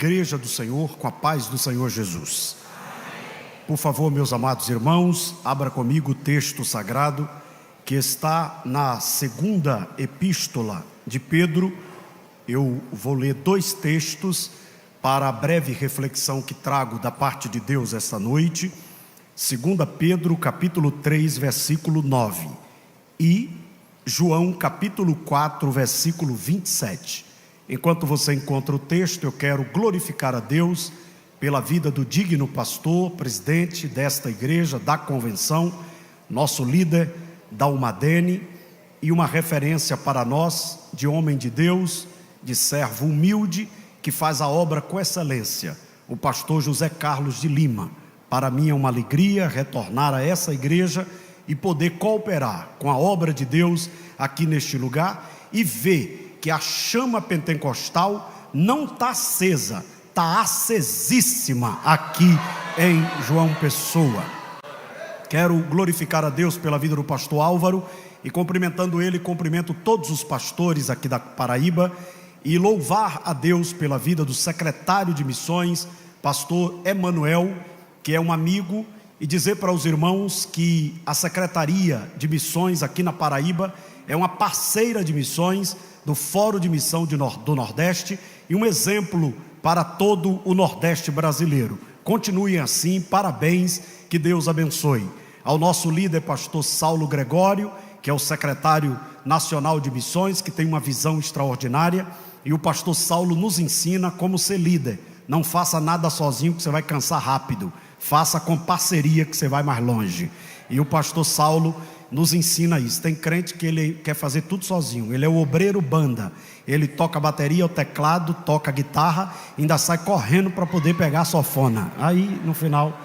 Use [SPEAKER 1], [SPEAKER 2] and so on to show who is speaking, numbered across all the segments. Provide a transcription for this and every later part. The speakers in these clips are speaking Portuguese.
[SPEAKER 1] Igreja do Senhor, com a paz do Senhor Jesus. Por favor, meus amados irmãos, abra comigo o texto sagrado que está na segunda epístola de Pedro. Eu vou ler dois textos para a breve reflexão que trago da parte de Deus esta noite. 2 Pedro, capítulo 3, versículo 9. E João, capítulo 4, versículo 27. Enquanto você encontra o texto, eu quero glorificar a Deus pela vida do digno pastor, presidente desta igreja, da convenção, nosso líder da Umadene, e uma referência para nós, de homem de Deus, de servo humilde, que faz a obra com excelência, o pastor José Carlos de Lima. Para mim é uma alegria retornar a essa igreja e poder cooperar com a obra de Deus aqui neste lugar e ver que a chama pentecostal não está acesa, está acesíssima aqui em João Pessoa. Quero glorificar a Deus pela vida do pastor Álvaro, e cumprimentando ele, cumprimento todos os pastores aqui da Paraíba, e louvar a Deus pela vida do secretário de missões, pastor Emanuel, que é um amigo, e dizer para os irmãos que a Secretaria de Missões aqui na Paraíba é uma parceira de missões do Fórum de Missão do Nordeste e um exemplo para todo o Nordeste brasileiro. Continuem assim, parabéns, que Deus abençoe. Ao nosso líder, pastor Saulo Gregório, que é o secretário nacional de missões, que tem uma visão extraordinária, e o pastor Saulo nos ensina como ser líder. Não faça nada sozinho que você vai cansar rápido, faça com parceria que você vai mais longe. E o pastor Saulo nos ensina isso. Tem crente que ele quer fazer tudo sozinho, ele é o obreiro banda, ele toca a bateria, o teclado, toca a guitarra, ainda sai correndo para poder pegar a sanfona. Aí no final,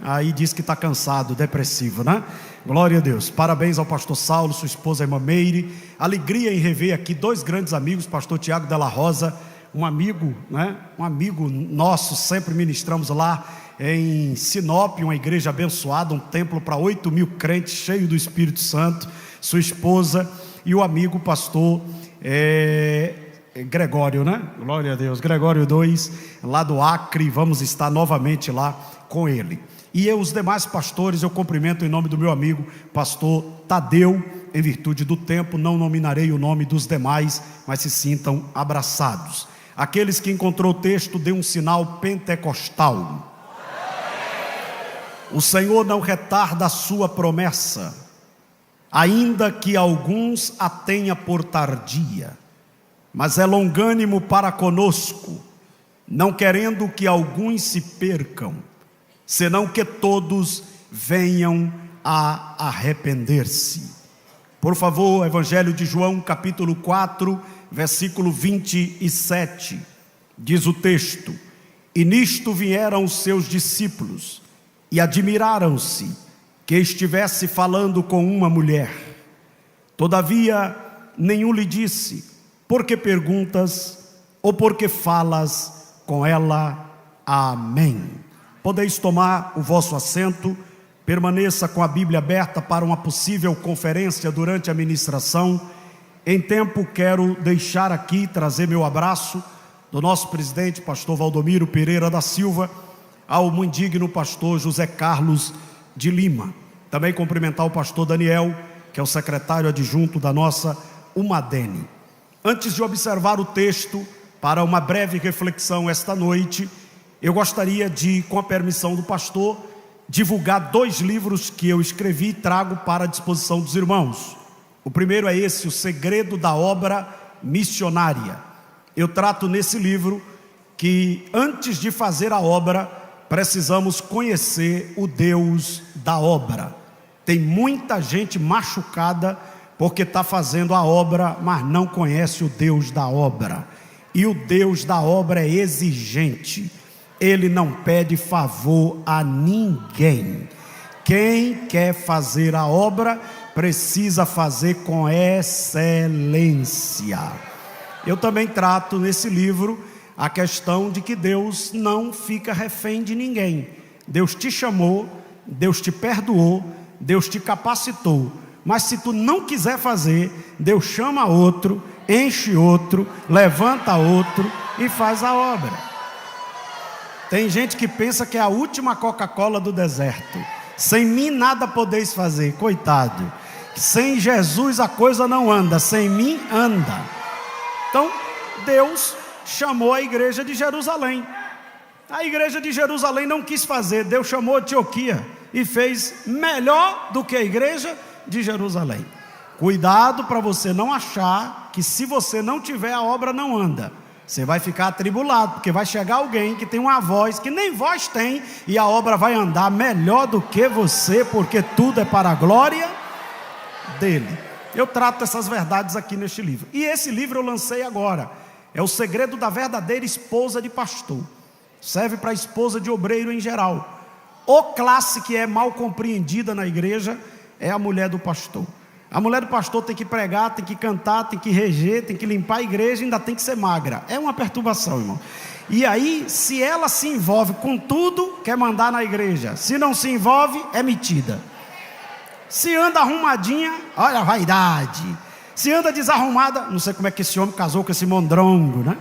[SPEAKER 1] aí diz que está cansado, depressivo, né? Glória a Deus. Parabéns ao pastor Saulo, sua esposa irmã Meire. Alegria em rever aqui dois grandes amigos, pastor Tiago Della Rosa, um amigo, né? Um amigo nosso, sempre ministramos lá em Sinop, uma igreja abençoada, um templo para 8.000 crentes, cheio do Espírito Santo, sua esposa e o amigo pastor Gregório, né? Glória a Deus, Gregório 2, lá do Acre. Vamos estar novamente lá com ele. E os demais pastores eu cumprimento em nome do meu amigo pastor Tadeu. Em virtude do tempo, não nominarei o nome dos demais, mas se sintam abraçados. Aqueles que encontrou o texto, dê um sinal pentecostal. O Senhor não retarda a sua promessa, ainda que alguns a tenha por tardia, mas é longânimo para conosco, não querendo que alguns se percam, senão que todos venham a arrepender-se. Por favor, Evangelho de João, capítulo 4, versículo 27, diz o texto: E nisto vieram os seus discípulos, e admiraram-se que estivesse falando com uma mulher. Todavia, nenhum lhe disse: Por que perguntas, ou por que falas com ela? Amém. Podeis tomar o vosso assento, permaneça com a Bíblia aberta para uma possível conferência durante a ministração. Em tempo, quero deixar aqui, trazer meu abraço do nosso presidente, pastor Valdomiro Pereira da Silva, ao muito digno pastor José Carlos de Lima. Também cumprimentar o pastor Daniel, que é o secretário adjunto da nossa Umadene. Antes de observar o texto para uma breve reflexão esta noite, eu gostaria de, com a permissão do pastor, divulgar dois livros que eu escrevi e trago para a disposição dos irmãos. O primeiro é esse, O Segredo da Obra Missionária. Eu trato nesse livro que antes de fazer a obra, precisamos conhecer o Deus da obra. Tem muita gente machucada porque está fazendo a obra, mas não conhece o Deus da obra. E o Deus da obra é exigente. Ele não pede favor a ninguém. Quem quer fazer a obra precisa fazer com excelência. Eu também trato nesse livro a questão de que Deus não fica refém de ninguém. Deus te chamou, Deus te perdoou, Deus te capacitou. Mas se tu não quiser fazer, Deus chama outro, enche outro, levanta outro e faz a obra. Tem gente que pensa que é a última Coca-Cola do deserto. Sem mim nada podeis fazer, coitado. Sem Jesus a coisa não anda, sem mim anda. Então, Deus chamou a igreja de Jerusalém. A igreja de Jerusalém não quis fazer, Deus chamou Antioquia e fez melhor do que a igreja de Jerusalém. Cuidado para você não achar que se você não tiver, a obra não anda. Você vai ficar atribulado, porque vai chegar alguém que tem uma voz que nem voz tem, e a obra vai andar melhor do que você, porque tudo é para a glória dele. Eu trato essas verdades aqui neste livro. E esse livro eu lancei agora. É o segredo da verdadeira esposa de pastor. Serve para a esposa de obreiro em geral. O classe que é mal compreendida na igreja é a mulher do pastor. A mulher do pastor tem que pregar, tem que cantar, tem que reger, tem que limpar a igreja e ainda tem que ser magra. É uma perturbação, irmão. E aí, se ela se envolve com tudo, quer mandar na igreja. Se não se envolve, é metida. Se anda arrumadinha, olha a vaidade. Se anda desarrumada, não sei como é que esse homem casou com esse mondrongo, né?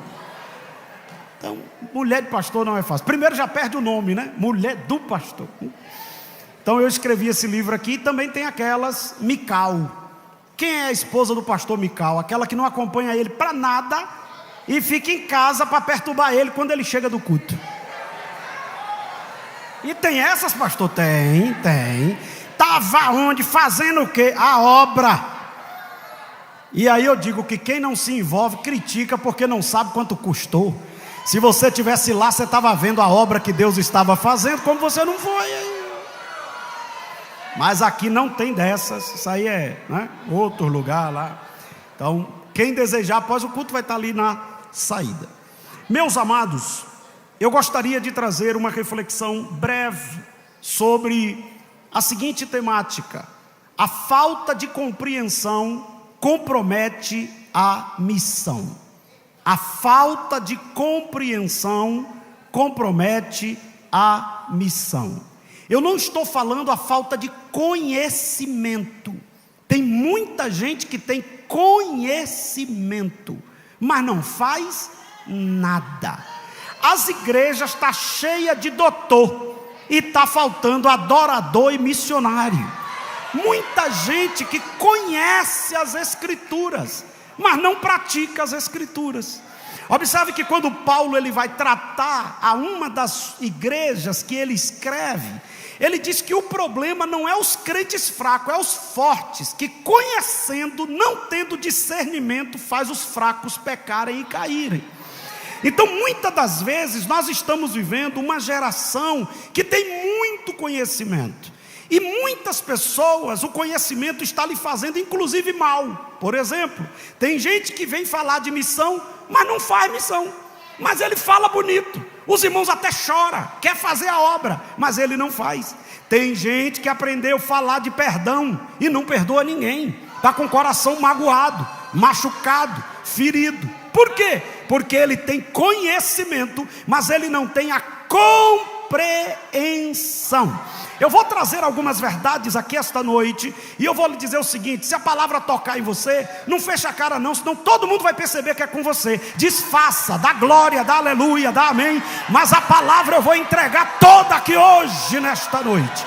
[SPEAKER 1] Então, mulher de pastor não é fácil. Primeiro já perde o nome, né? Mulher do pastor. Então eu escrevi esse livro aqui. Também tem aquelas Mical. Quem é a esposa do pastor Mical? Aquela que não acompanha ele para nada e fica em casa para perturbar ele quando ele chega do culto. E tem essas, pastor? Tem. Estava onde? Fazendo o quê? A obra. E aí eu digo que quem não se envolve critica porque não sabe quanto custou. Se você estivesse lá, você estava vendo a obra que Deus estava fazendo, como você não foi. Mas aqui não tem dessas. Isso aí é, né, outro lugar lá. Então, quem desejar após o culto vai estar ali na saída. Meus amados, eu gostaria de trazer uma reflexão breve sobre a seguinte temática: a falta de compreensão compromete a missão. A falta de compreensão compromete a missão. Eu não estou falando a falta de conhecimento. Tem muita gente que tem conhecimento, mas não faz nada. As igrejas estão cheias de doutor e está faltando adorador e missionário. Muita gente que conhece as escrituras, mas não pratica as escrituras. Observe que quando Paulo ele vai tratar a uma das igrejas que ele escreve, ele diz que o problema não é os crentes fracos, é os fortes, que conhecendo, não tendo discernimento, faz os fracos pecarem e caírem. Então muitas das vezes nós estamos vivendo uma geração que tem muito conhecimento, e muitas pessoas, o conhecimento está lhe fazendo inclusive mal. Por exemplo, tem gente que vem falar de missão, mas não faz missão, mas ele fala bonito, os irmãos até choram, quer fazer a obra, mas ele não faz. Tem gente que aprendeu a falar de perdão e não perdoa ninguém, está com o coração magoado, machucado, ferido. Por quê? Porque ele tem conhecimento, mas ele não tem a compreensão. Eu vou trazer algumas verdades aqui esta noite, e eu vou lhe dizer o seguinte: se a palavra tocar em você, não fecha a cara não, senão todo mundo vai perceber que é com você. Disfarça, dá glória, dá aleluia, dá amém, mas a palavra eu vou entregar toda aqui hoje, nesta noite.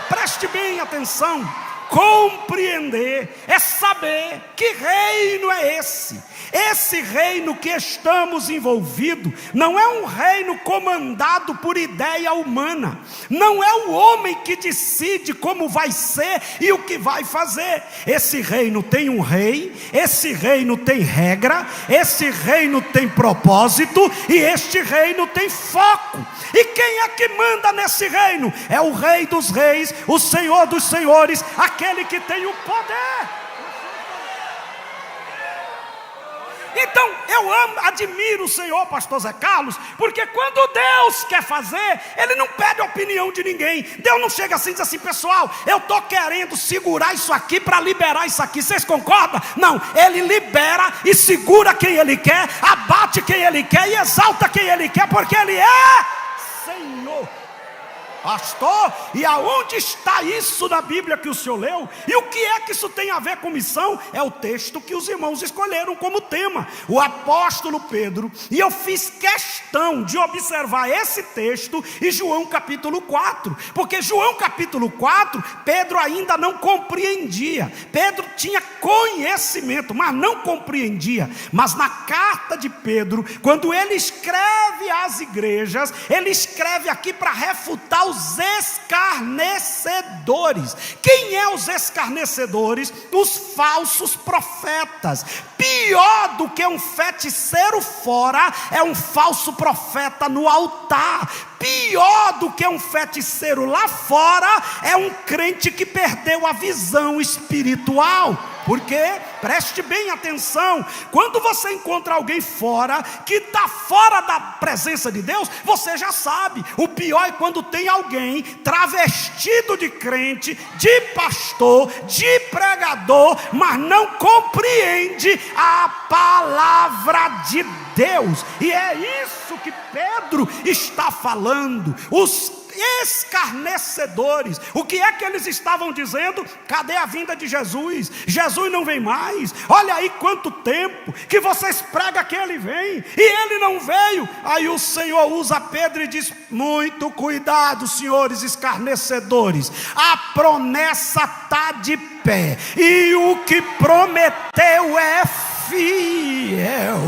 [SPEAKER 1] Preste bem atenção. Compreender é saber que reino é esse. Esse reino que estamos envolvidos não é um reino comandado por ideia humana. Não é o homem que decide como vai ser e o que vai fazer. Esse reino tem um rei, esse reino tem regra, esse reino tem propósito e este reino tem foco. E quem é que manda nesse reino? É o Rei dos Reis, o Senhor dos Senhores, aquele que tem o poder. Então eu admiro o Senhor, pastor Zé Carlos, porque quando Deus quer fazer, Ele não pede a opinião de ninguém. Deus não chega assim e diz assim: pessoal, eu estou querendo segurar isso aqui para liberar isso aqui, vocês concordam? Não, Ele libera e segura quem Ele quer, abate quem Ele quer e exalta quem Ele quer, porque Ele é Senhor. Pastor, e aonde está isso na Bíblia que o senhor leu? E o que é que isso tem a ver com missão? É o texto que os irmãos escolheram como tema, o apóstolo Pedro. E eu fiz questão de observar esse texto e João capítulo 4, porque João capítulo 4, Pedro ainda não compreendia. Pedro tinha conhecimento, mas não compreendia. Mas na carta de Pedro, quando ele escreve às igrejas, ele escreve aqui para refutar os escarnecedores. Quem é os escarnecedores? Os falsos profetas. Pior do que um feiticeiro fora é um falso profeta no altar. Pior do que um feiticeiro lá fora é um crente que perdeu a visão espiritual. Porque, preste bem atenção, quando você encontra alguém fora, que está fora da presença de Deus, você já sabe. O pior é quando tem alguém travestido de crente, de pastor, de pregador, mas não compreende a palavra de Deus. E é isso que Pedro está falando. Os escarnecedores, o que é que eles estavam dizendo? Cadê a vinda de Jesus? Jesus não vem mais. Olha aí quanto tempo que vocês pregam que ele vem e ele não veio. Aí o Senhor usa Pedro e diz: muito cuidado, senhores escarnecedores, a promessa está de pé e o que prometeu é fiel.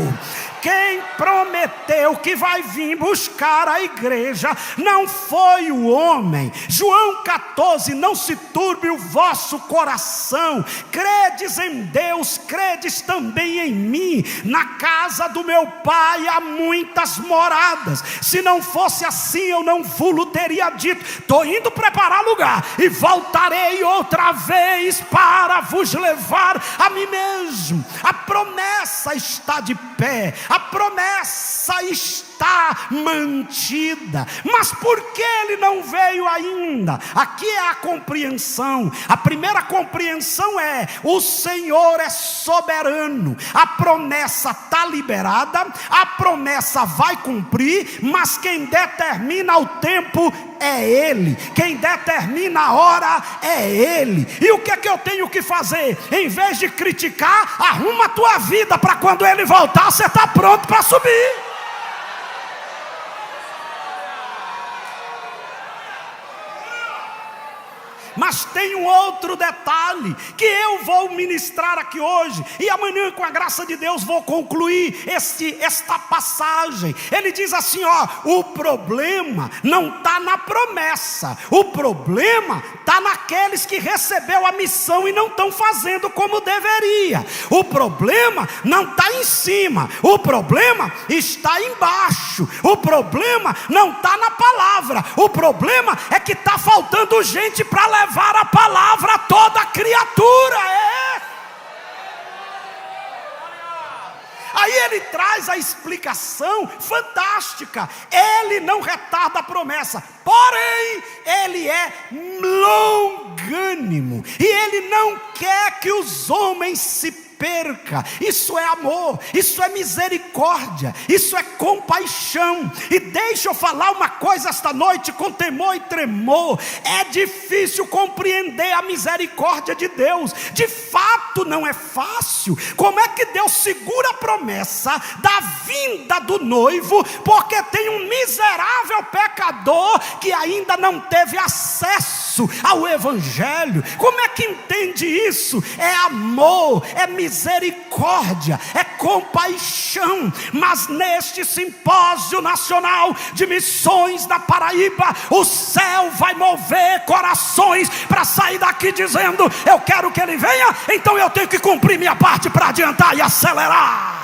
[SPEAKER 1] Quem prometeu que vai vir buscar a igreja não foi o homem. João 14, não se turbe o vosso coração, credes em Deus, credes também em mim. Na casa do meu pai há muitas moradas, se não fosse assim eu não vos teria dito, estou indo preparar lugar e voltarei outra vez para vos levar a mim mesmo. A promessa está de pé, a promessa está mantida. Mas por que ele não veio ainda? Aqui é a compreensão. A primeira compreensão é: o Senhor é soberano. A promessa está liberada, a promessa vai cumprir, mas quem determina o tempo é Ele, quem determina a hora é Ele. E o que é que eu tenho que fazer? Em vez de criticar, arruma a tua vida para quando Ele voltar você está pronto para subir. Mas tem um outro detalhe que eu vou ministrar aqui hoje, e amanhã, com a graça de Deus, vou concluir esta passagem. Ele diz assim: ó, o problema não está na promessa, o problema está naqueles que recebeu a missão e não estão fazendo como deveria. O problema não está em cima, o problema está embaixo. O problema não está na palavra, o problema é que está faltando gente para levar a palavra a toda criatura. Aí ele traz a explicação fantástica. Ele não retarda a promessa, porém ele é longânimo e ele não quer que os homens se perca. Isso é amor, isso é misericórdia, isso é compaixão. E deixa eu falar uma coisa esta noite com temor e tremor: é difícil compreender a misericórdia de Deus. De fato não é fácil. Como é que Deus segura a promessa da vinda do noivo porque tem um miserável pecador que ainda não teve acesso ao evangelho? Como é que entende isso? É amor, é misericórdia, é compaixão. Mas neste simpósio nacional de missões da Paraíba, o céu vai mover corações para sair daqui dizendo: eu quero que ele venha, então eu tenho que cumprir minha parte para adiantar e acelerar.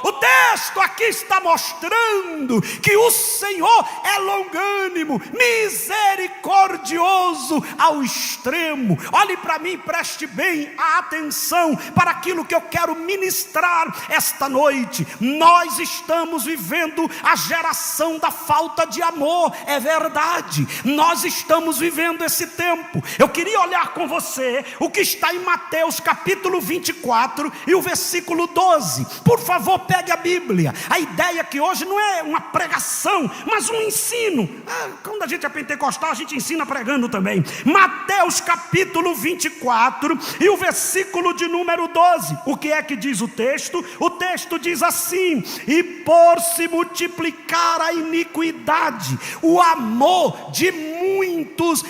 [SPEAKER 1] O texto aqui está mostrando que o Senhor é longânimo, misericordioso ao extremo. Olhe para mim, preste bem a atenção para aquilo que eu quero ministrar esta noite. Nós estamos vivendo a geração da falta de amor, é verdade. Nós estamos vivendo esse tempo. Eu queria olhar com você o que está em Mateus capítulo 24 e o versículo 12. Por favor, pegue a Bíblia Bíblia. A ideia que hoje não é uma pregação, mas um ensino. Quando a gente é pentecostal, a gente ensina pregando também. Mateus capítulo 24 e o versículo de número 12. O que é que diz o texto? O texto diz assim: e por se multiplicar a iniquidade, o amor de muitos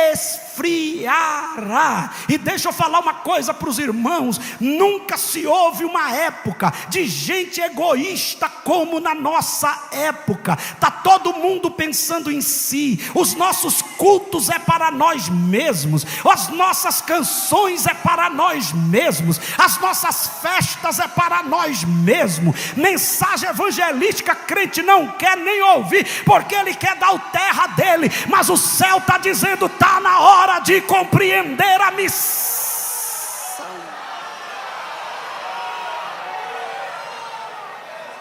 [SPEAKER 1] esfriará. E deixa eu falar uma coisa para os irmãos: nunca se houve uma época de gente egoísta como na nossa época. Está todo mundo pensando em si. Os nossos cultos é para nós mesmos, as nossas canções é para nós mesmos, as nossas festas é para nós mesmos. Mensagem evangelística crente não quer nem ouvir, porque ele quer dar o terra dele. Mas o céu está dizendo: está na hora de compreender a missão.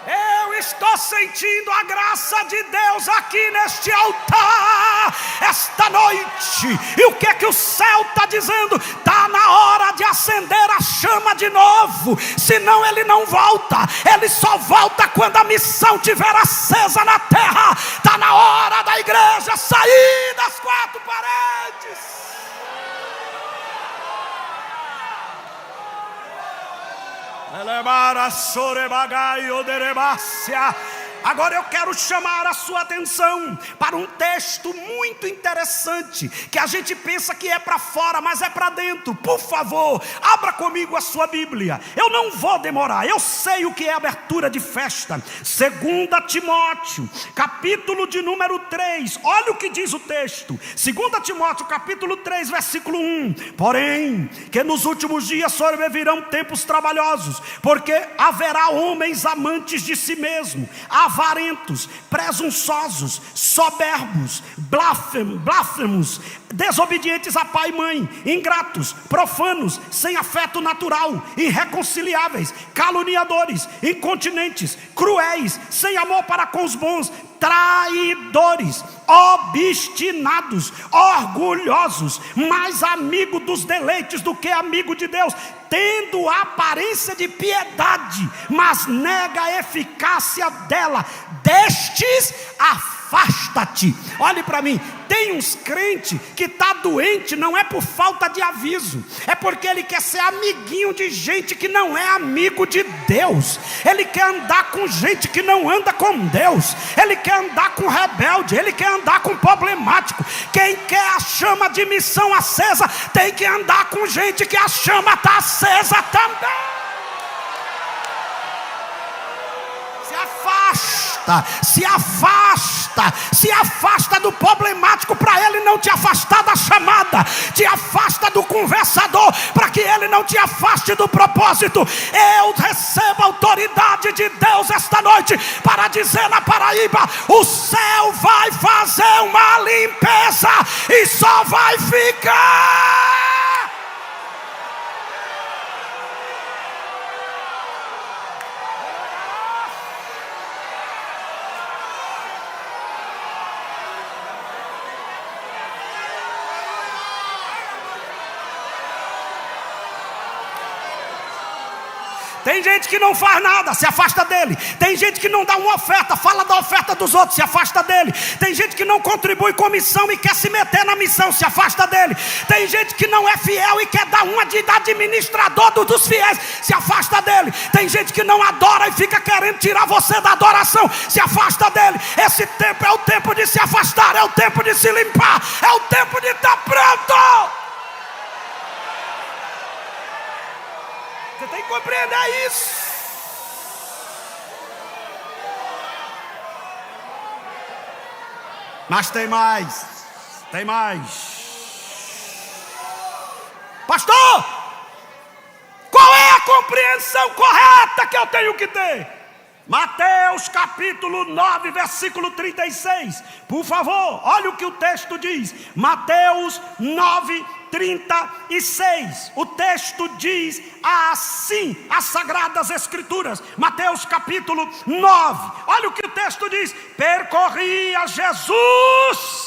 [SPEAKER 1] Eu estou sentindo a graça de Deus aqui neste altar esta noite. E o que é que o céu está dizendo? Está na hora de acender a chama de novo, senão ele não volta. Ele só volta quando a missão estiver acesa na terra. Está na hora da igreja sair das quatro paredes. Agora eu quero chamar a sua atenção para um texto muito interessante, que a gente pensa que é para fora, mas é para dentro. Por favor, abra comigo a sua Bíblia. Eu não vou demorar, eu sei o que é abertura de festa. 2 Timóteo, capítulo de número 3. Olha o que diz o texto. 2 Timóteo, capítulo 3, versículo 1. Porém, que nos últimos dias sobrevirão tempos trabalhosos, porque haverá homens amantes de si mesmo, avarentos, presunçosos, soberbos, blasfemos, desobedientes a pai e mãe, ingratos, profanos, sem afeto natural, irreconciliáveis, caluniadores, incontinentes, cruéis, sem amor para com os bons, traidores, obstinados, orgulhosos, mais amigo dos deleites do que amigo de Deus, tendo a aparência de piedade, mas nega a eficácia dela. Destes afasta-te. Olhe para mim, tem uns crentes que está doente, não é por falta de aviso, é porque ele quer ser amiguinho de gente que não é amigo de Deus. Ele quer andar com gente que não anda com Deus, ele quer andar com rebelde, ele quer andar com problemático. Quem quer a chama de missão acesa tem que andar com gente que a chama está acesa também. Se afasta do problemático para ele não te afastar da chamada. Te afasta do conversador para que ele não te afaste do propósito. Eu recebo a autoridade de Deus esta noite para dizer na Paraíba: o céu vai fazer uma limpeza e só vai ficar. Tem gente que não faz nada, se afasta dele. Tem gente que não dá uma oferta, fala da oferta dos outros, se afasta dele. Tem gente que não contribui com missão e quer se meter na missão, se afasta dele. Tem gente que não é fiel e quer dar uma de administrador dos fiéis, se afasta dele. Tem gente que não adora e fica querendo tirar você da adoração, se afasta dele. Esse tempo é o tempo de se afastar, é o tempo de se limpar, é o tempo de estar pronto. Você tem que compreender isso. Mas tem mais. Pastor, qual é a compreensão correta que eu tenho que ter? Mateus capítulo 9, versículo 36. Por favor, olha o que o texto diz. Mateus 9, 36. O texto diz assim, as Sagradas Escrituras. Mateus capítulo 9. Olha o que o texto diz. Percorria Jesus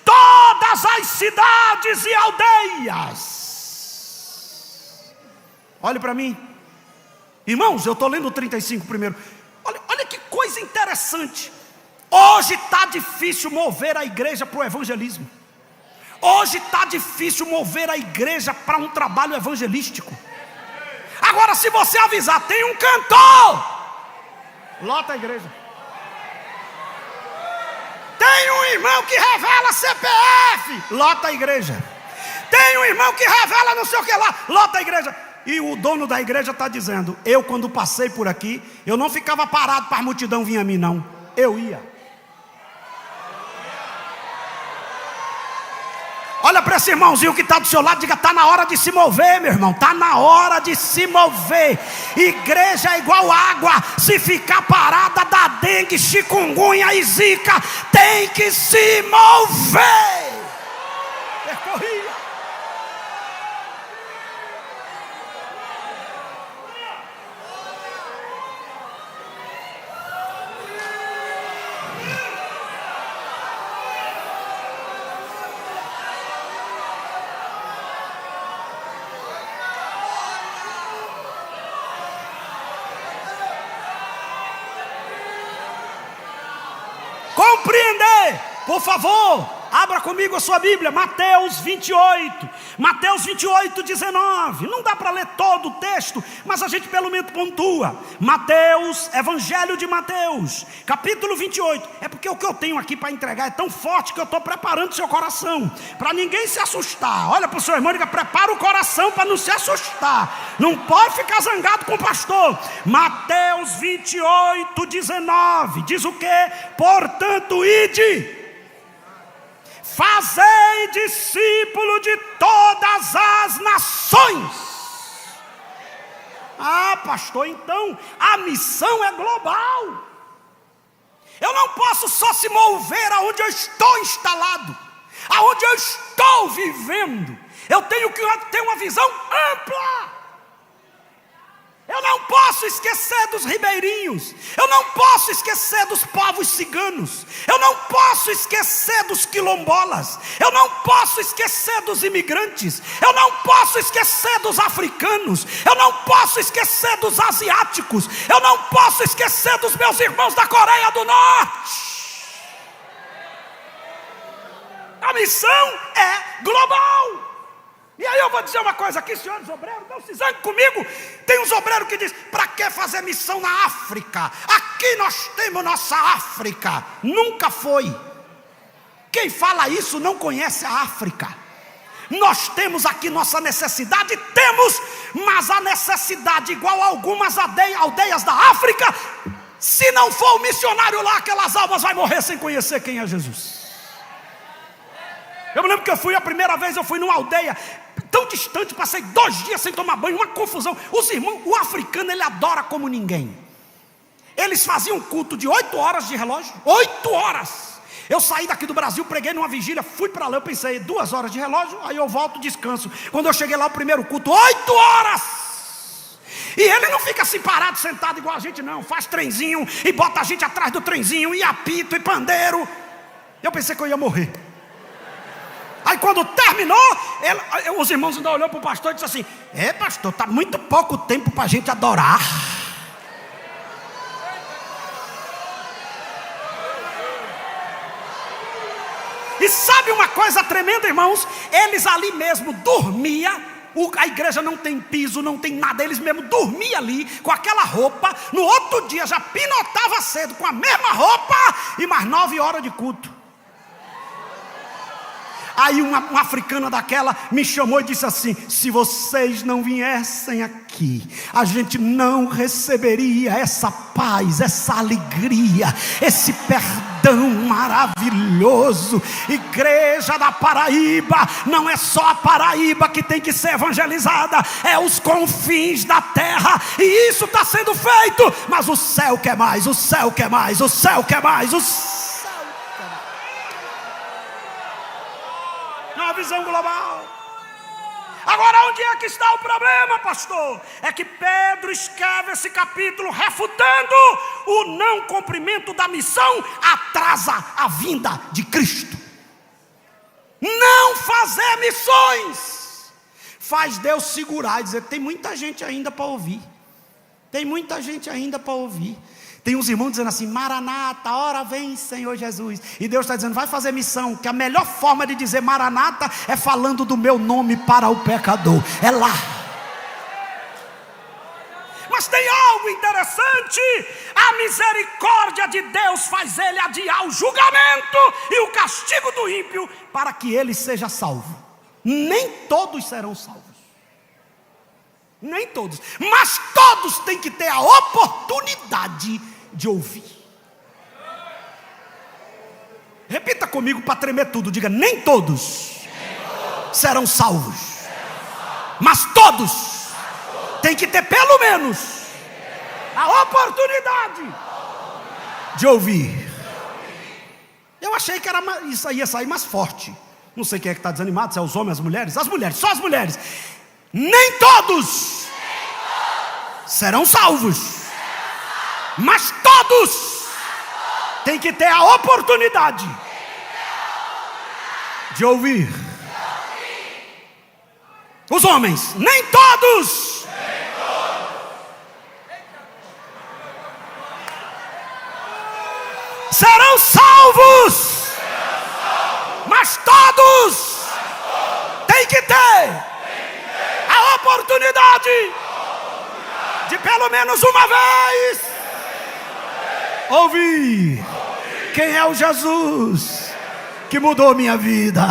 [SPEAKER 1] todas as cidades e aldeias. Olhe para mim. Irmãos, eu estou lendo o 35 primeiro. Olha que coisa interessante. Hoje está difícil mover a igreja para o evangelismo. Hoje está difícil mover a igreja para um trabalho evangelístico. Agora, se você avisar, tem um cantor, lota a igreja. Tem um irmão que revela CPF, lota a igreja. Tem um irmão que revela não sei o que lá, lota a igreja. E o dono da igreja está dizendo: eu quando passei por aqui, eu não ficava parado para a multidão vir a mim não, eu ia. Olha para esse irmãozinho que está do seu lado, diga: está na hora de se mover, meu irmão, está na hora de se mover. Igreja é igual água, se ficar parada dá dengue, chikungunya e zika. Tem que se mover. Percorria. Compreender, por favor, abra comigo a sua Bíblia, Mateus 28, Mateus 28, 19, não dá para ler todo o texto, mas a gente pelo menos pontua. Mateus, Evangelho de Mateus, capítulo 28, é porque o que eu tenho aqui para entregar é tão forte que eu estou preparando seu coração, para ninguém se assustar. Olha para o seu irmão e diga: prepara o coração para não se assustar, não pode ficar zangado com o pastor. Mateus 28, 19, diz o que? Portanto, ide, fazei discípulo de todas as nações. Ah, pastor, então a missão é global. Eu não posso só se mover aonde eu estou instalado, aonde eu estou vivendo. Eu tenho que ter uma visão ampla. Eu não posso esquecer dos ribeirinhos, eu não posso esquecer dos povos ciganos, eu não posso esquecer dos quilombolas, eu não posso esquecer dos imigrantes, eu não posso esquecer dos africanos, eu não posso esquecer dos asiáticos, eu não posso esquecer dos meus irmãos da Coreia do Norte. A missão é global. E aí eu vou dizer uma coisa aqui, senhores obreiros, não se zanguem comigo. Tem uns obreiros que dizem: para que fazer missão na África? Aqui nós temos nossa África. Nunca foi. Quem fala isso não conhece a África. Nós temos aqui nossa necessidade, temos, mas a necessidade igual a algumas aldeias da África, se não for o missionário lá, aquelas almas vai morrer sem conhecer quem é Jesus. Eu me lembro que a primeira vez eu fui numa aldeia tão distante, passei 2 dias sem tomar banho, uma confusão. Os irmãos, o africano, ele adora como ninguém. Eles faziam um culto de 8 horas de relógio, 8 horas. Eu saí daqui do Brasil, preguei numa vigília, fui para lá, eu pensei 2 horas de relógio, aí eu volto, descanso. Quando eu cheguei lá, o primeiro culto, 8 horas. E ele não fica assim parado, sentado igual a gente não, faz trenzinho e bota a gente atrás do trenzinho, e apito e pandeiro. Eu pensei que eu ia morrer. Aí quando terminou, os irmãos ainda olhou para o pastor e disse assim: é, pastor, está muito pouco tempo para a gente adorar. E sabe uma coisa tremenda, irmãos? Eles ali mesmo dormiam. A igreja não tem piso, não tem nada. Eles mesmo dormiam ali com aquela roupa. No outro dia já pinotava cedo com a mesma roupa e mais 9 horas de culto. Aí uma africana daquela me chamou e disse assim: se vocês não viessem aqui, a gente não receberia essa paz, essa alegria, esse perdão maravilhoso. Igreja da Paraíba, não é só a Paraíba que tem que ser evangelizada, é os confins da terra, e isso está sendo feito, mas o céu quer mais, o céu quer mais, o céu quer mais, o céu. Uma visão global. Agora, onde é que está o problema, pastor? É que Pedro escreve esse capítulo refutando o não cumprimento da missão, atrasa a vinda de Cristo. Não fazer missões faz Deus segurar e dizer: tem muita gente ainda para ouvir. Tem muita gente ainda para ouvir. Tem uns irmãos dizendo assim: Maranata, ora vem Senhor Jesus. E Deus está dizendo: vai fazer missão. Que a melhor forma de dizer Maranata é falando do meu nome para o pecador. É lá. Mas tem algo interessante: a misericórdia de Deus faz ele adiar o julgamento e o castigo do ímpio, para que ele seja salvo. Nem todos serão salvos, nem todos, mas todos têm que ter a oportunidade de ouvir. Repita comigo para tremer tudo, diga: nem todos serão salvos, mas todos têm que ter pelo menos a oportunidade de ouvir. Eu achei que isso ia sair mais forte. Não sei quem é que está desanimado, se é os homens, as mulheres. As mulheres, só as mulheres. Nem todos serão salvos, mas todos têm que ter a oportunidade de ouvir. Os homens, nem todos serão salvos, mas todos têm que ter a oportunidade de pelo menos uma vez ouvir quem é o Jesus que mudou minha vida.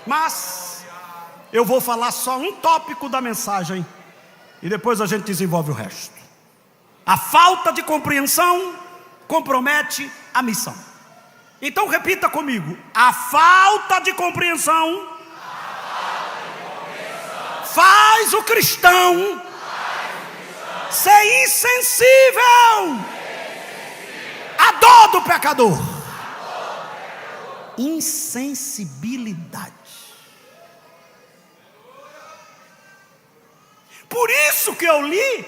[SPEAKER 1] Mas eu vou falar só um tópico da mensagem e depois a gente desenvolve o resto. A falta de compreensão compromete a missão. Então repita comigo: a falta de compreensão faz o cristão ser insensível à dor do pecador. Insensibilidade. Por isso que eu li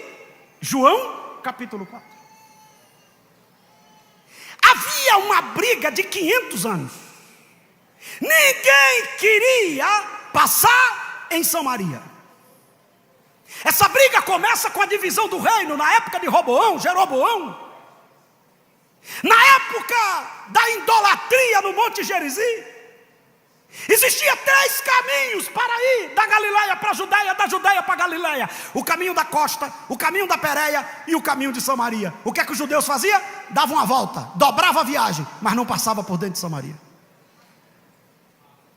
[SPEAKER 1] João capítulo 4. Havia uma briga de 500 anos. Ninguém queria passar em Samaria. Essa briga começa com a divisão do reino na época de Jeroboão. Na época da idolatria no Monte Gerizim. Existia 3 caminhos para ir da Galileia para a Judeia, da Judeia para a Galileia: o caminho da costa, o caminho da Pérea e o caminho de Samaria. O que é que os judeus faziam? Davam uma volta, dobrava a viagem, mas não passava por dentro de Samaria.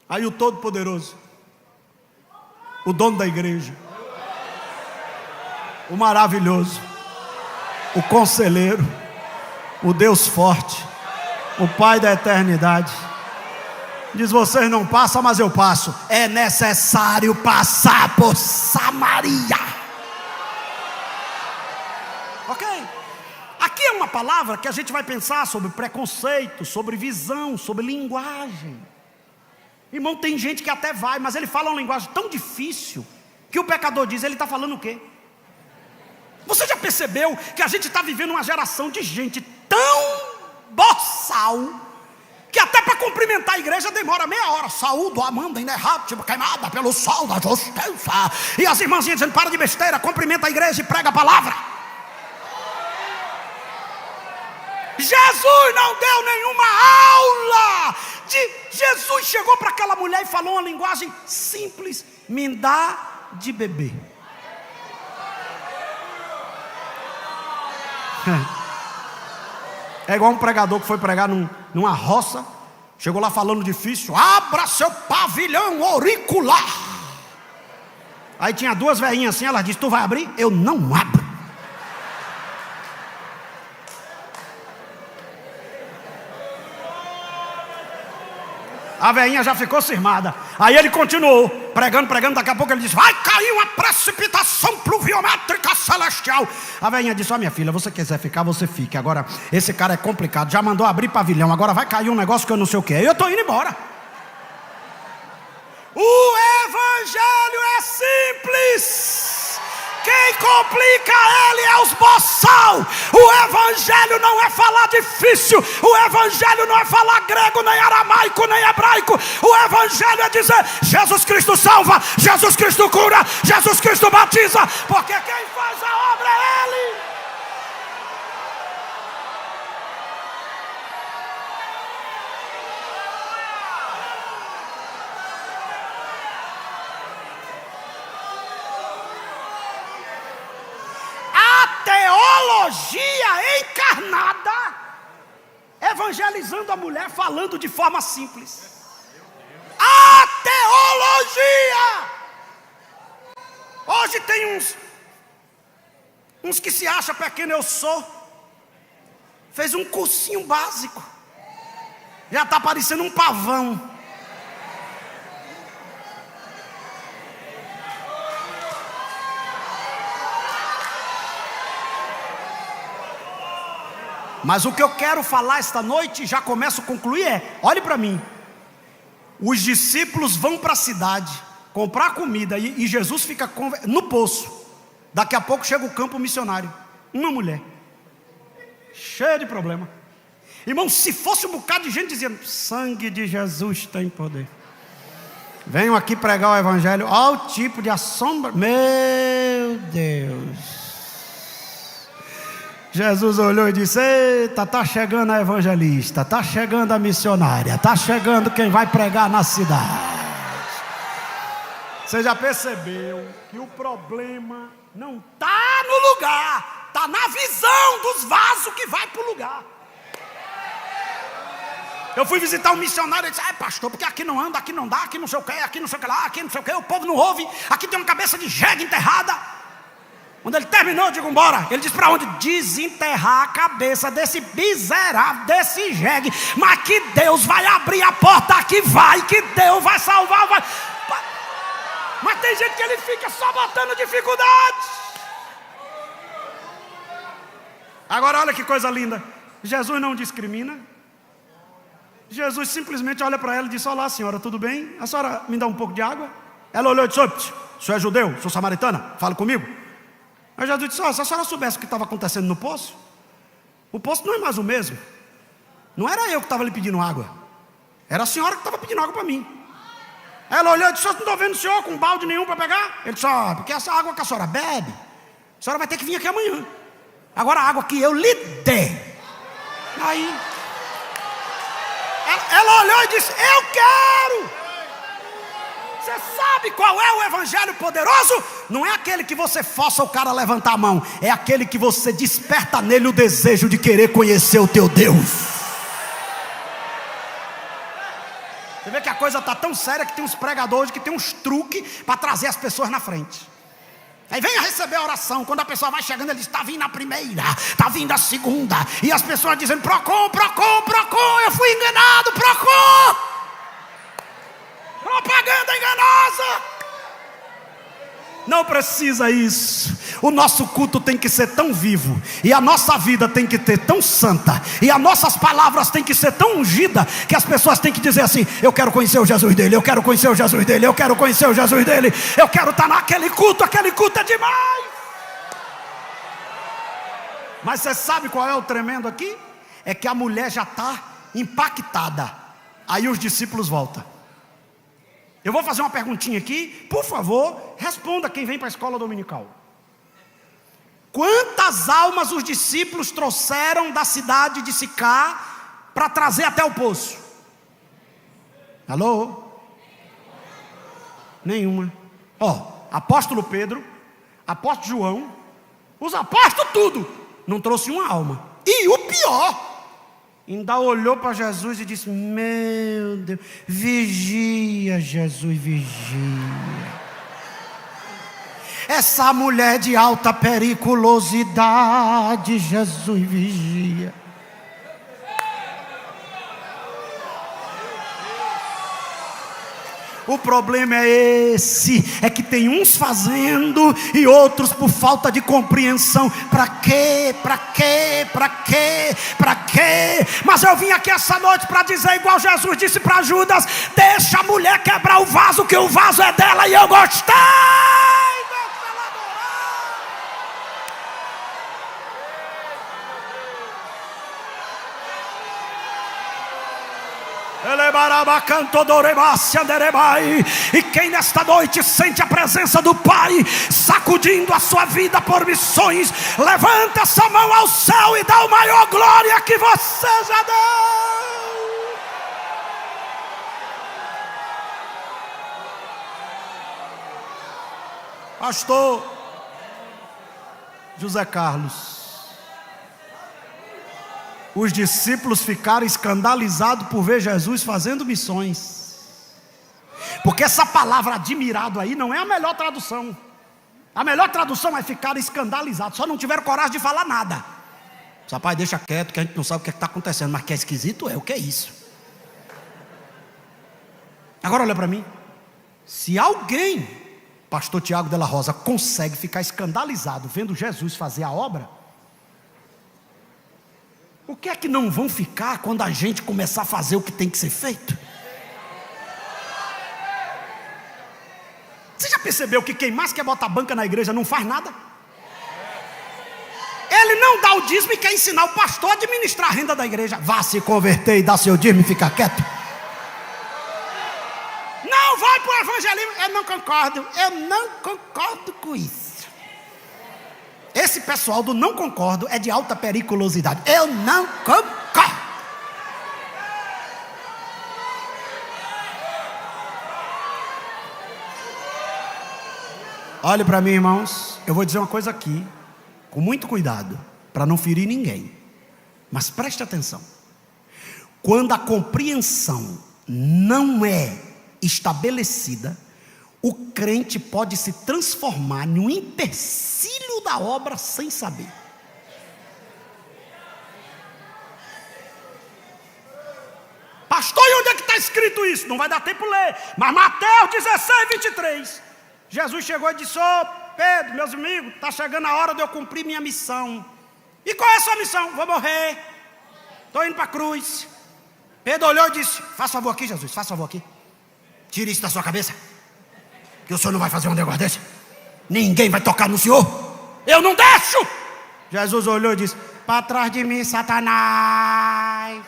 [SPEAKER 1] Aí o Todo-Poderoso, o dono da igreja, o maravilhoso, o conselheiro, o Deus forte, o Pai da eternidade, diz: vocês não passam, mas eu passo. É necessário passar por Samaria. Ok? Aqui é uma palavra que a gente vai pensar sobre preconceito, sobre visão, sobre linguagem. Irmão, tem gente que até vai, mas ele fala uma linguagem tão difícil que o pecador diz: ele está falando o quê? Você já percebeu que a gente está vivendo uma geração de gente tão boçal que até para cumprimentar a igreja demora meia hora? Saúdo, Amanda, inerrátil, queimada pelo sol da justiça. E as irmãzinhas dizendo: para de besteira, cumprimenta a igreja e prega a palavra. Jesus não deu nenhuma aula. Jesus chegou para aquela mulher e falou uma linguagem simples: me dá de beber. É igual um pregador que foi pregar numa roça. Chegou lá falando difícil: abra seu pavilhão auricular. Aí tinha 2 velhinhas assim. Ela disse: tu vai abrir? Eu não abro. A velhinha já ficou cismada. Aí ele continuou pregando. Daqui a pouco ele disse: vai cair uma precipitação pluviométrica celestial. A velhinha disse: ó, minha filha, você quiser ficar, você fique. Agora, esse cara é complicado, já mandou abrir pavilhão, agora vai cair um negócio que eu não sei o que. Eu estou indo embora. O evangelho é simples. Quem complica ele é os boçal. O evangelho não é falar difícil. O evangelho não é falar grego, nem aramaico, nem hebraico. O evangelho é dizer: Jesus Cristo salva, Jesus Cristo cura, Jesus Cristo batiza, porque quem faz a obra é Ele. Teologia encarnada, evangelizando a mulher, falando de forma simples. A teologia. Hoje tem uns que se acham pequeno, eu sou. Fez um cursinho básico, já está parecendo um pavão. Mas o que eu quero falar esta noite, já começo a concluir, olhe para mim. Os discípulos vão para a cidade comprar comida e Jesus fica no poço. Daqui a pouco chega o campo missionário, uma mulher cheia de problema. Irmão, se fosse um bocado de gente dizendo: sangue de Jesus tem poder, venham aqui pregar o evangelho, olha o tipo de assombro. Meu Deus. Jesus olhou e disse: eita, está chegando a evangelista, está chegando a missionária, está chegando quem vai pregar na cidade. Você já percebeu que o problema não está no lugar, está na visão dos vasos que vai para o lugar. Eu fui visitar um missionário e disse: pastor, porque aqui não anda, aqui não dá, aqui não sei o que, aqui não sei o que lá, aqui não sei o que, o povo não ouve, aqui tem uma cabeça de jegue enterrada. Quando ele terminou, eu digo: embora. Ele disse: para onde? Desenterrar a cabeça desse miserável, desse jegue. Mas que Deus vai abrir a porta, que vai, que Deus vai salvar, vai. Mas tem gente que ele fica só botando dificuldades. Agora olha que coisa linda. Jesus não discrimina. Jesus simplesmente olha para ela e diz: olá senhora, tudo bem? A senhora me dá um pouco de água? Ela olhou e disse: o senhor é judeu? Sou samaritana? Fala comigo. Aí Jesus disse: se a senhora soubesse o que estava acontecendo no poço, o poço não é mais o mesmo. Não era eu que estava lhe pedindo água, era a senhora que estava pedindo água para mim. Aí ela olhou e disse: não estou vendo o senhor com balde nenhum para pegar. Ele disse: porque essa água que a senhora bebe, a senhora vai ter que vir aqui amanhã. Agora a água que eu lhe dei. Aí ela olhou e disse: eu quero. Você sabe qual é o evangelho poderoso? Não é aquele que você força o cara a levantar a mão, é aquele que você desperta nele o desejo de querer conhecer o teu Deus. Você vê que a coisa está tão séria que tem uns pregadores que tem uns truques para trazer as pessoas na frente. Aí venha receber a oração. Quando a pessoa vai chegando, ele diz: está vindo a primeira, está vindo a segunda. E as pessoas dizendo: Procon, Procon, Procon, eu fui enganado, Procon. Propaganda enganosa. Não precisa isso. O nosso culto tem que ser tão vivo, e a nossa vida tem que ter tão santa, e as nossas palavras tem que ser tão ungida, que as pessoas têm que dizer assim: eu quero conhecer o Jesus dele, eu quero conhecer o Jesus dele, eu quero conhecer o Jesus dele, eu quero estar naquele culto, aquele culto é demais. Mas você sabe qual é o tremendo aqui? É que a mulher já está impactada. Aí os discípulos voltam. Eu vou fazer uma perguntinha aqui, por favor, responda quem vem para a escola dominical. Quantas almas os discípulos trouxeram da cidade de Sicá para trazer até o poço? Alô? Nenhuma. Apóstolo Pedro, apóstolo João, os apóstolos tudo, não trouxe uma alma. E o pior, ainda olhou para Jesus e disse: meu Deus, vigia Jesus, vigia. Essa mulher de alta periculosidade, Jesus, vigia. O problema é esse, é que tem uns fazendo e outros por falta de compreensão. Para quê? Para quê? Para quê? Para quê? Mas eu vim aqui essa noite para dizer, igual Jesus disse para Judas: deixa a mulher quebrar o vaso, que o vaso é dela, e eu gostei. E quem nesta noite sente a presença do Pai sacudindo a sua vida por missões, levanta essa mão ao céu e dá o maior glória que você já deu. Pastor José Carlos, os discípulos ficaram escandalizados por ver Jesus fazendo missões, porque essa palavra admirado aí não é a melhor tradução. A melhor tradução é ficar escandalizado, só não tiveram coragem de falar nada. Rapaz, deixa quieto que a gente não sabe o que está acontecendo, mas que é esquisito o que é isso? Agora olha para mim, se alguém, pastor Tiago Della Rosa, consegue ficar escandalizado vendo Jesus fazer a obra, o que é que não vão ficar quando a gente começar a fazer o que tem que ser feito? Você já percebeu que quem mais quer botar banca na igreja não faz nada? Ele não dá o dízimo e quer ensinar o pastor a administrar a renda da igreja. Vá se converter e dar seu dízimo e ficar quieto. Não vai para o evangelismo. Eu não concordo com isso. Esse pessoal do não concordo é de alta periculosidade. Eu não concordo. Olhe para mim, irmãos, eu vou dizer uma coisa aqui, com muito cuidado, para não ferir ninguém, mas preste atenção. Quando a compreensão não é estabelecida, o crente pode se transformar num empecilho da obra sem saber. Pastor, e onde é que está escrito isso? Não vai dar tempo de ler, mas Mateus 16, 23. Jesus chegou e disse: ô Pedro, meus amigos, está chegando a hora de eu cumprir minha missão. E qual é a sua missão? Vou morrer, estou indo para a cruz. Pedro olhou e disse: faça favor aqui, Jesus, faça favor aqui. Tire isso da sua cabeça, que o senhor não vai fazer um negócio desse. Ninguém vai tocar no senhor. Eu não deixo. Jesus olhou e disse: para trás de mim, Satanás.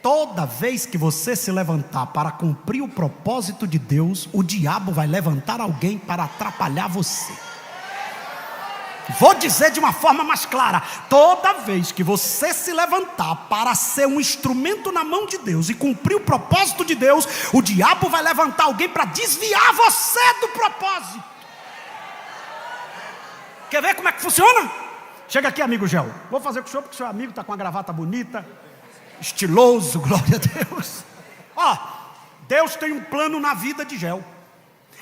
[SPEAKER 1] Toda vez que você se levantar para cumprir o propósito de Deus, o diabo vai levantar alguém para atrapalhar você. Vou dizer de uma forma mais clara: toda vez que você se levantar para ser um instrumento na mão de Deus e cumprir o propósito de Deus, o diabo vai levantar alguém para desviar você do propósito. Quer ver como é que funciona? Chega aqui, amigo Gel. Vou fazer com o senhor porque o seu amigo está com uma gravata bonita, estiloso, glória a Deus. Ó, Deus tem um plano na vida de Gel.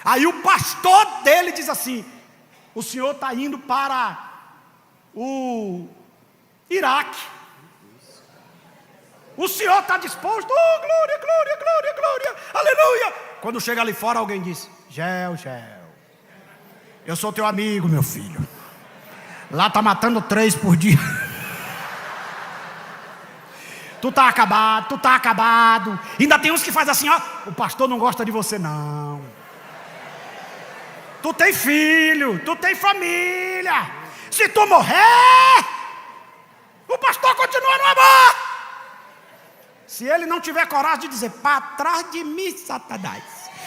[SPEAKER 1] Aí o pastor dele diz assim: o senhor está indo para o Iraque. O senhor está disposto? Oh, glória, glória, glória, glória, aleluia. Quando chega ali fora, alguém diz: Gel, eu sou teu amigo, meu filho. Lá está matando 3 por dia. Tu tá acabado. Ainda tem uns que fazem assim, ó: o pastor não gosta de você, não. Tu tem filho, tu tem família. Se tu morrer, o pastor continua no amor. Se ele não tiver coragem de dizer: para trás de mim, Satanás,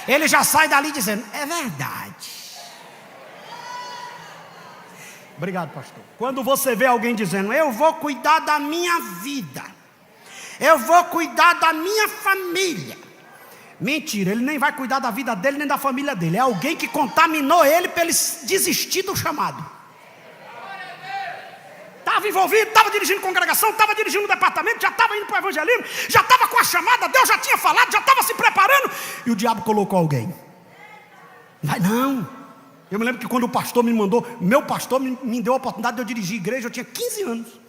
[SPEAKER 1] ele já sai dali dizendo: é verdade. Obrigado, pastor. Quando você vê alguém dizendo: eu vou cuidar da minha vida, eu vou cuidar da minha família. Mentira, ele nem vai cuidar da vida dele nem da família dele. É alguém que contaminou ele para ele desistir do chamado. Estava envolvido, estava dirigindo congregação, estava dirigindo um departamento, já estava indo para o evangelismo, já estava com a chamada, Deus já tinha falado, já estava se preparando, e o diabo colocou alguém. Vai não. Eu me lembro que quando o pastor me mandou, meu pastor me deu a oportunidade de eu dirigir igreja, eu tinha 15 anos.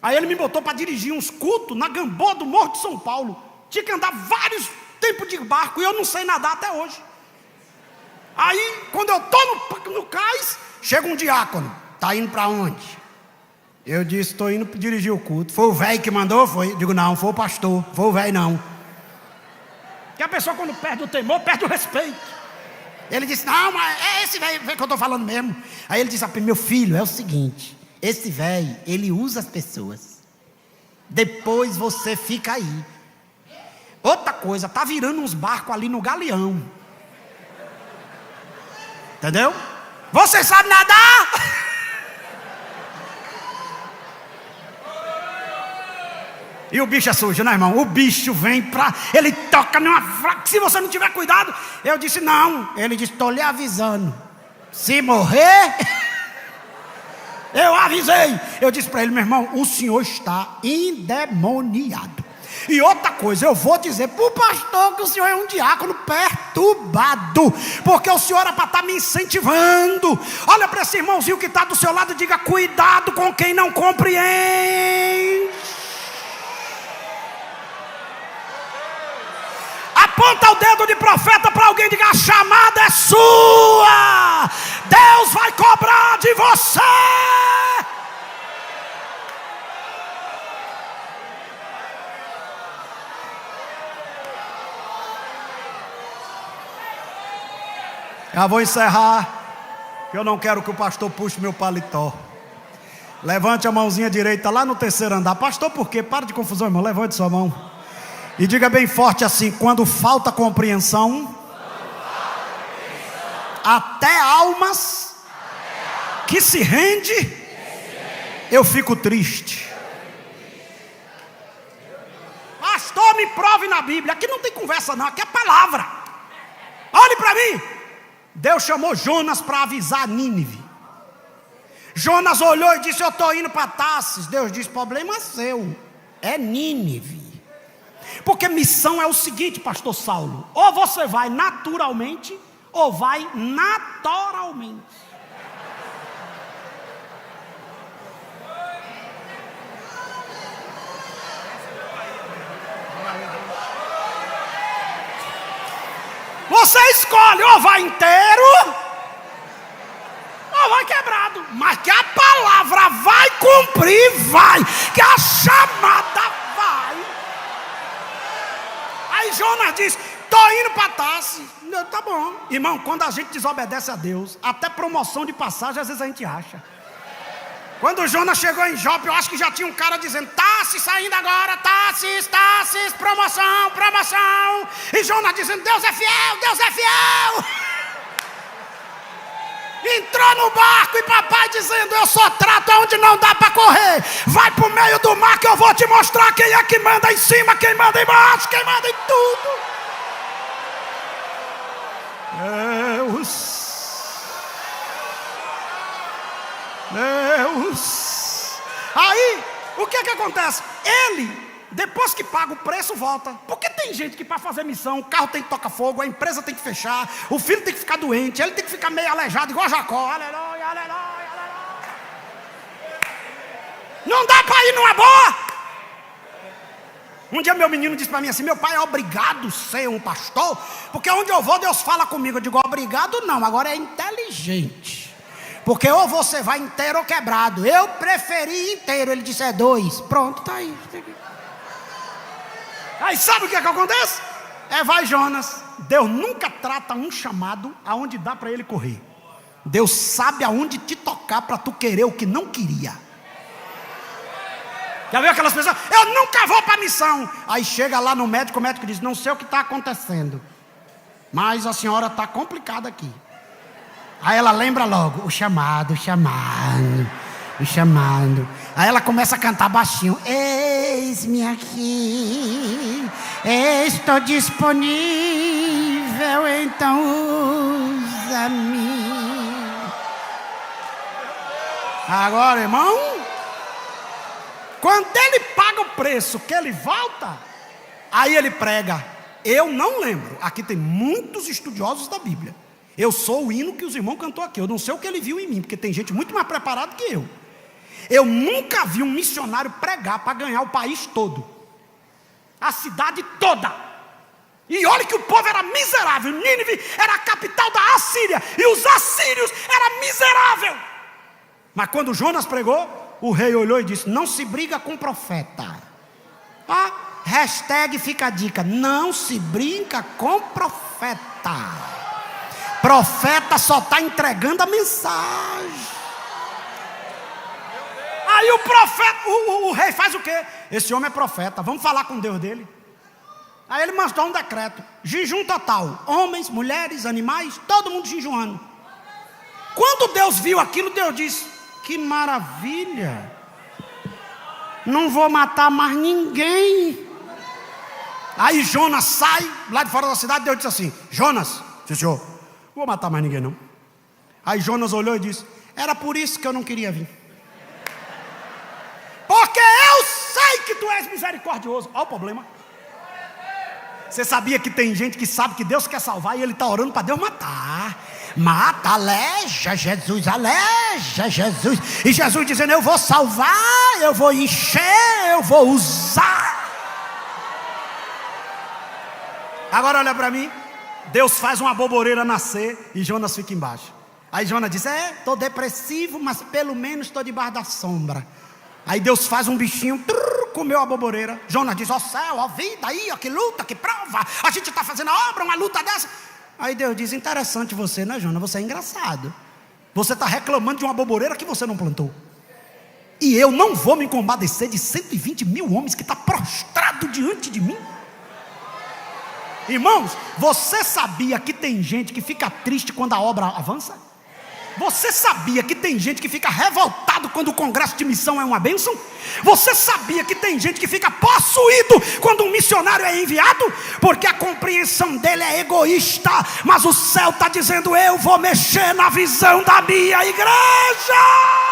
[SPEAKER 1] Aí ele me botou para dirigir uns cultos na Gamboa do Morro de São Paulo. Tinha que andar vários tempos de barco e eu não sei nadar até hoje. Aí quando eu estou no cais, chega um diácono: está indo para onde? Eu disse: estou indo dirigir o culto. Foi o velho que mandou? Foi? Eu digo: não, foi o pastor. Foi o velho não. Porque a pessoa, quando perde o temor, perde o respeito. Ele disse: não, mas é esse velho que eu estou falando mesmo. Aí ele disse: meu filho, é o seguinte,
[SPEAKER 2] Esse velho, ele usa as pessoas. Depois você fica aí. Outra coisa, tá virando uns barcos ali no Galeão. Entendeu? Você sabe nadar? E o bicho é sujo, né, irmão? O bicho vem pra... Ele toca numa fraca. Se você não tiver cuidado... Eu disse, não. Ele disse, estou lhe avisando. Se morrer... Eu avisei. Eu disse para ele, meu irmão, o senhor está endemoniado. E outra coisa, eu vou dizer para o pastor que o senhor é um diácono perturbado, porque o senhor era para estar me incentivando. Olha para esse irmãozinho que está do seu lado e diga, cuidado com quem não compreende. Aponta o dedo de profeta para alguém e diga, a chamada é sua. Deus vai cobrar de você. Já vou encerrar, que eu não quero que o pastor puxe meu paletó. Levante a mãozinha direita lá no terceiro andar. Pastor, por quê? Para de confusão, irmão. Levante sua mão. E diga bem forte assim, quando falta compreensão, até almas que se rende, eu fico triste. Pastor, me prove na Bíblia. Aqui não tem conversa não, aqui é palavra. Olhe para mim. Deus chamou Jonas para avisar Nínive. Jonas olhou e disse, eu estou indo para Tarsis. Deus disse, problema seu, é Nínive. Porque missão é o seguinte, pastor Saulo, ou você vai naturalmente, ou vai naturalmente. Você escolhe, ou vai inteiro, ou vai quebrado. Mas que a palavra vai cumprir, vai. Que a chamada vai. Aí Jonas disse, estou indo para Tarsis. Tá bom. Irmão, quando a gente desobedece a Deus, até promoção de passagem às vezes a gente acha. Quando Jonas chegou em Jope, eu acho que já tinha um cara dizendo, Tarsis saindo agora, Tarsis, Tarsis, promoção, promoção. E Jonas dizendo, Deus é fiel, Deus é fiel. Entrou no barco e papai dizendo, eu só trato onde não dá para correr. Vai para o meio do mar que eu vou te mostrar quem é que manda em cima, quem manda embaixo, quem manda em tudo. Deus. Aí, o que acontece? Ele, depois que paga o preço, volta. Porque tem gente que para fazer missão, o carro tem que tocar fogo, a empresa tem que fechar, o filho tem que ficar doente, ele tem que ficar meio aleijado, igual Jacó. Aleluia, aleluia, aleluia. Não dá para ir numa boa. Um dia meu menino disse para mim assim, meu pai é obrigado a ser um pastor, porque onde eu vou Deus fala comigo. Eu digo, obrigado não, agora é inteligente. Porque ou você vai inteiro ou quebrado. Eu preferi inteiro. Ele disse, é 2. Pronto, tá aí. Aí sabe o que acontece? Vai Jonas. Deus nunca trata um chamado aonde dá para ele correr. Deus sabe aonde te tocar para tu querer o que não queria. Já viu aquelas pessoas? Eu nunca vou para a missão. Aí chega lá no médico, o médico diz, não sei o que está acontecendo, mas a senhora está complicada aqui. Aí ela lembra logo, o chamado. Aí ela começa a cantar baixinho. Eis-me aqui, estou disponível, então usa-me. Agora, irmão, quando ele paga o preço que ele volta, aí ele prega. Eu não lembro, aqui tem muitos estudiosos da Bíblia. Eu sou o hino que os irmãos cantou aqui. Eu não sei o que ele viu em mim, porque tem gente muito mais preparada que eu. Eu nunca vi um missionário pregar para ganhar o país todo, a cidade toda. E olha que o povo era miserável. Nínive era a capital da Assíria, e os assírios eram miseráveis. Mas quando Jonas pregou, o rei olhou e disse, não se briga com profeta. Hashtag fica a dica, não se brinca com profeta. Profeta só está entregando a mensagem. Aí o profeta, o rei faz o quê? Esse homem é profeta, vamos falar com Deus dele. Aí ele mandou um decreto: jejum total, homens, mulheres, animais, todo mundo jejuando. Quando Deus viu aquilo, Deus disse: que maravilha, não vou matar mais ninguém. Aí Jonas sai lá de fora da cidade. Deus disse assim: Jonas, sim, senhor, não vou matar mais ninguém não. Aí Jonas olhou e disse: era por isso que eu não queria vir, porque eu sei que tu és misericordioso. Olha o problema. Você sabia que tem gente que sabe que Deus quer salvar e ele está orando para Deus matar? Mata, aleja Jesus, aleja Jesus. E Jesus dizendo: eu vou salvar, eu vou encher, eu vou usar. Agora olha para mim. Deus faz uma boboreira nascer e Jonas fica embaixo. Aí Jonas diz: estou depressivo, mas pelo menos estou debaixo da sombra. Aí Deus faz um bichinho, comeu a boboreira. Jonas diz: ó céu, ó vida, aí, ó que luta, que prova. A gente está fazendo a obra, uma luta dessa. Aí Deus diz: interessante você, né, Jonas? Você é engraçado. Você está reclamando de uma boboreira que você não plantou. E eu não vou me compadecer de 120 mil homens que estão prostrados diante de mim. Irmãos, você sabia que tem gente que fica triste quando a obra avança? Você sabia que tem gente que fica revoltado quando o congresso de missão é uma bênção? Você sabia que tem gente que fica possuído quando um missionário é enviado? Porque a compreensão dele é egoísta. Mas o céu está dizendo: eu vou mexer na visão da minha igreja.